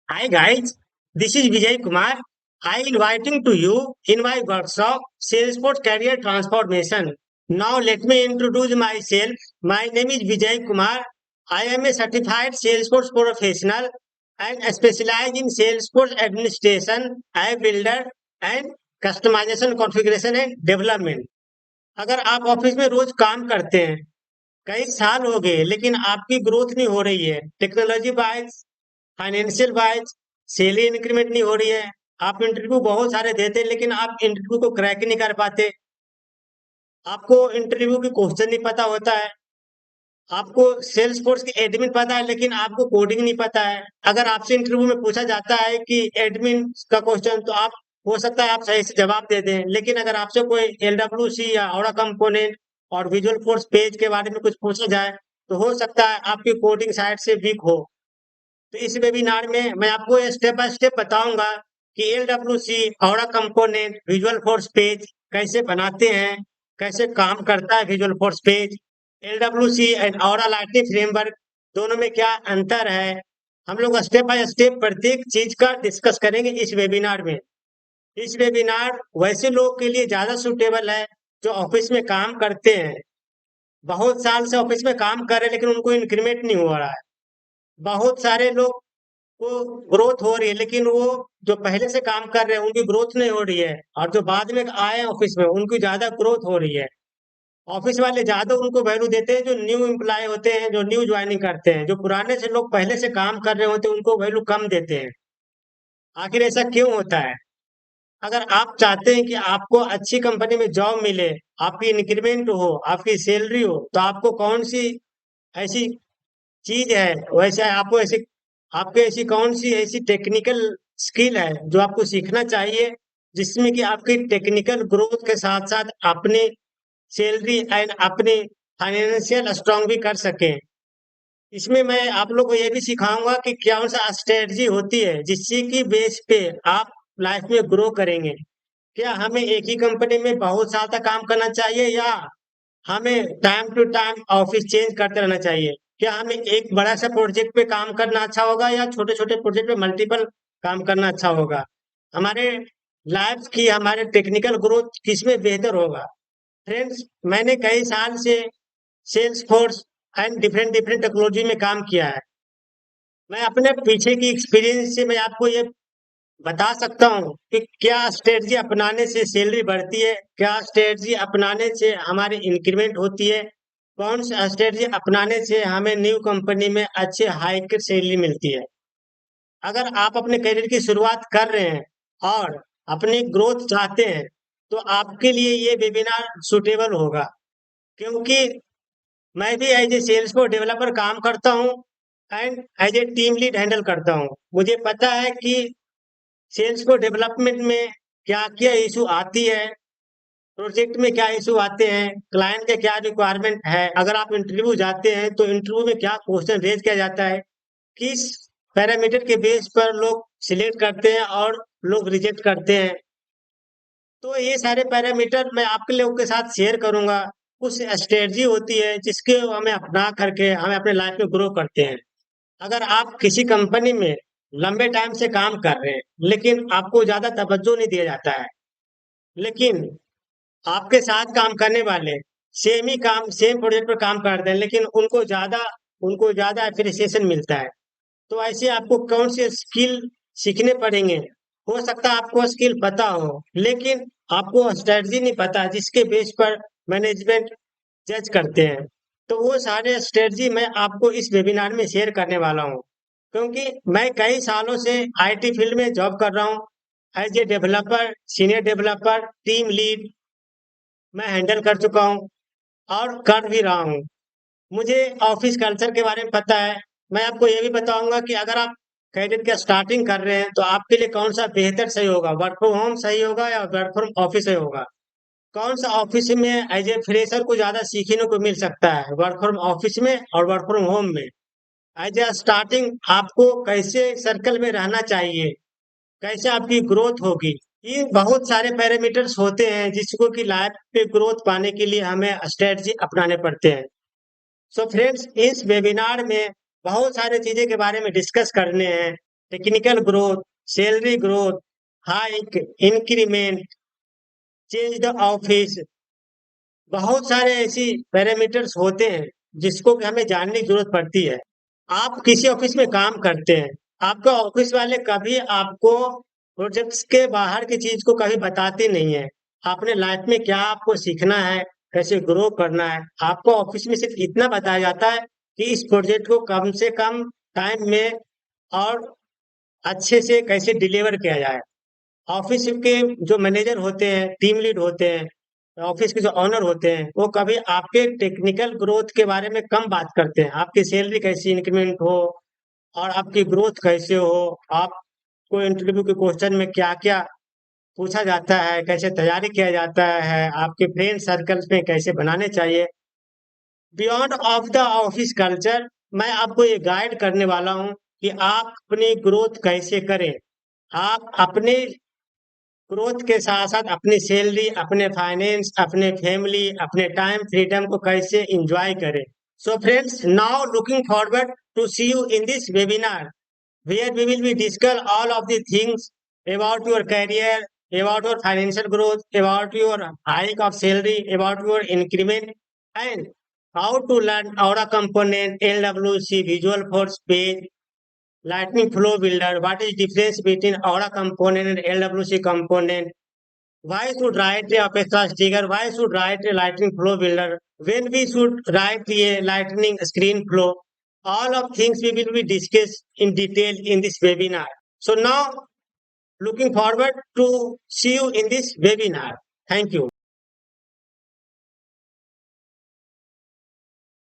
Hi guys, this is Vijay Kumar. I inviting to you in my workshop Salesforce Career Transformation. Now let me introduce myself. My name is Vijay Kumar. I am a certified Salesforce professional and specialize in Salesforce administration, app builder and customization, configuration and development. अगर आप office में रोज काम करते हैं कई साल हो गए लेकिन आपकी ग्रोथ नहीं हो रही है technology wise financial wise salary increment नहीं हो रही है। आप इंटरव्यू बहुत सारे देते हैं लेकिन आप इंटरव्यू को क्रैक नहीं कर पाते। आपको इंटरव्यू की क्वेश्चन नहीं पता होता है। आपको सेल्स फोर्स की एडमिन पता है लेकिन आपको कोडिंग नहीं पता है। अगर आपसे इंटरव्यू में पूछा जाता है कि एडमिन का क्वेश्चन तो आप हो सकता है आप सही से जवाब दे दें, लेकिन अगर आपसे कोई LWC या औरा कंपोनेंट और विजुअल फोर्स पेज के बारे में कुछ पूछा जाए तो हो सकता है आपकी कोडिंग साइड से वीक हो। तो इस वेबिनार में मैं आपको स्टेप बाय स्टेप बताऊंगा कि LWC औरा कंपोनेंट विजुअल फोर्स पेज कैसे बनाते हैं, कैसे काम करता है visual force page, LWC and aura lightning framework दोनों में क्या अंतर है। हम लोग स्टेप बाय स्टेप प्रत्येक चीज का डिस्कस करेंगे इस वेबिनार में। इस वेबिनार वैसे लोग के लिए ज्यादा सुटेबल है जो ऑफिस में काम करते हैं, बहुत साल से ऑफिस में काम कर रहे हैं लेकिन उनको इंक्रीमेंट नहीं हो रहा है। बहुत सारे लोग को ग्रोथ हो रही है लेकिन वो जो पहले से काम कर रहे हैं उनकी ग्रोथ नहीं हो रही है, और जो बाद में आए ऑफिस में उनकी ज्यादा ग्रोथ हो रही है। ऑफिस वाले ज्यादा उनको वैल्यू देते हैं जो न्यू एम्प्लॉय होते हैं, जो न्यू ज्वाइनिंग करते हैं। जो पुराने से लोग पहले से काम कर रहे होते हैं उनको वैल्यू कम देते हैं। आखिर ऐसा क्यों होता है? अगर आप चाहते हैं कि आपको अच्छी कंपनी में जॉब मिले, आपकी इंक्रीमेंट हो, आपकी सैलरी हो, तो आपको कौन सी ऐसी चीज है, वैसे आपको ऐसी आपके ऐसी कौन सी ऐसी टेक्निकल स्किल है जो आपको सीखना चाहिए, जिसमें कि आपकी टेक्निकल ग्रोथ के साथ साथ अपनी सैलरी एंड अपनी फाइनेंशियल स्ट्रांग भी कर सके। इसमें मैं आप लोग को ये भी सिखाऊंगा कि कौन सा स्ट्रेटजी होती है जिससे कि बेस पे आप लाइफ में ग्रो करेंगे। क्या हमें एक ही कंपनी में बहुत साल तक काम करना चाहिए या हमें time to time office change करते रहना चाहिए? क्या हमें एक बड़ा सा प्रोजेक्ट पे काम करना अच्छा होगा या छोटे छोटे प्रोजेक्ट पे मल्टीपल काम करना अच्छा होगा? हमारे लाइफ की हमारे टेक्निकल ग्रोथ किसमें बेहतर होगा? फ्रेंड्स, मैंने कई साल से Salesforce and different different technology में काम किया है। मैं अपने पीछे की एक्सपीरियंस से मैं आपको ये बता सकता हूँ कि क्या स्ट्रेटजी अपनाने से सैलरी बढ़ती है, क्या स्ट्रेटजी अपनाने से हमारी इंक्रीमेंट होती है, कौन सा स्ट्रेटजी अपनाने से हमें न्यू कंपनी में अच्छे हाई सैलरी मिलती है। अगर आप अपने करियर की शुरुआत कर रहे हैं और अपनी ग्रोथ चाहते हैं तो आपके लिए ये वेबिनार सुटेबल होगा, क्योंकि मैं भी एज ए सेल्स को डेवलपर काम करता हूँ and as a team lead handle करता हूँ। मुझे पता है कि सेल्स को डेवलपमेंट में क्या क्या इशू आती है, प्रोजेक्ट में क्या इशू आते हैं, क्लाइंट के क्या रिक्वायरमेंट है। अगर आप इंटरव्यू जाते हैं तो इंटरव्यू में क्या क्वेश्चन रेज किया जाता है, किस पैरामीटर के बेस पर लोग सिलेक्ट करते हैं और लोग रिजेक्ट करते हैं। तो ये सारे पैरामीटर मैं आपके लोगों के साथ शेयर करूंगा। कुछ स्ट्रेटजी होती है जिसके हमें अपना करके हमें अपने लाइफ में ग्रो करते हैं। अगर आप किसी कंपनी में लंबे टाइम से काम कर रहे हैं लेकिन आपको ज्यादा तवज्जो नहीं दिया जाता है, लेकिन आपके साथ काम करने वाले सेम ही काम सेम प्रोजेक्ट पर काम करते हैं लेकिन उनको ज्यादा अप्रिसिएशन मिलता है, तो ऐसे आपको कौन से स्किल सीखने पड़ेंगे? हो सकता है आपको स्किल पता हो लेकिन आपको स्ट्रेटजी नहीं पता जिसके बेस पर मैनेजमेंट जज करते हैं। तो वो सारे स्ट्रेटजी मैं आपको इस वेबिनार में शेयर करने वाला हूँ, क्योंकि मैं कई सालों से IT फील्ड में जॉब कर रहा हूँ। As a developer, senior developer, team lead मैं हैंडल कर चुका हूँ और कर भी रहा हूँ। मुझे ऑफिस कल्चर के बारे में पता है। मैं आपको ये भी बताऊंगा कि अगर आप करियर का स्टार्टिंग कर रहे हैं तो आपके लिए कौन सा बेहतर सही होगा, वर्क फ्रॉम होम सही होगा या वर्क फ्रॉम ऑफिस सही होगा। कौन सा ऑफिस में एज ए फ्रेशर को ज्यादा सीखने को मिल सकता है, वर्क फ्रॉम ऑफिस में और वर्क फ्रॉम होम में। एज ए स्टार्टिंग आपको कैसे सर्कल में रहना चाहिए, कैसे आपकी ग्रोथ होगी। ये बहुत सारे पैरामीटर्स होते हैं जिसको कि लाइफ पे ग्रोथ पाने के लिए हमें स्ट्रेटजी अपनाने पड़ते हैं। सो फ्रेंड्स, इस वेबिनार में बहुत सारी चीजें के बारे में डिस्कस करने हैं। Technical growth, salary growth, hike, increment, change the office. बहुत सारे ऐसी पैरामीटर्स होते हैं जिसको कि हमें जानने की जरूरत पड़ती है। आप किसी ऑफिस में काम करते हैं, आपका ऑफिस वाले कभी आपको प्रोजेक्ट्स के बाहर की चीज को कभी बताते नहीं है। अपने लाइफ में क्या आपको सीखना है, कैसे ग्रो करना है, आपको ऑफिस में सिर्फ इतना बताया जाता है कि इस प्रोजेक्ट को कम से कम टाइम में और अच्छे से कैसे डिलीवर किया जाए। ऑफिस के जो मैनेजर होते हैं, टीम लीड होते हैं, ऑफिस के जो ऑनर होते हैं, वो कभी आपके टेक्निकल ग्रोथ के बारे में कम बात करते हैं। आपकी सैलरी कैसी इंक्रीमेंट हो और आपकी ग्रोथ कैसे हो, आपको इंटरव्यू के क्वेश्चन में क्या क्या पूछा जाता है, कैसे तैयारी किया जाता है, आपके फ्रेंड सर्कल्स में कैसे बनाने चाहिए। Beyond of the office culture, मैं आपको ये गाइड करने वाला हूँ कि आप अपनी ग्रोथ कैसे करें। आप अपने ग्रोथ के साथ साथ अपनी सैलरी, अपने फाइनेंस, अपने फैमिली, अपने टाइम फ्रीडम को कैसे एंजॉय करें। So friends, now looking forward to see you in this webinar where we will be discuss all of the things about your career, about your financial growth, about your hike of salary, about your increment, and how to learn Aura component, LWC, Visual Force page, Lightning Flow Builder, what is difference between Aura component and LWC component, why should write a Apex trigger, why should write a Lightning Flow Builder, when we should write a Lightning Screen Flow. All of things we will be discussed in detail in this webinar. So now, looking forward to see you in this webinar. Thank you.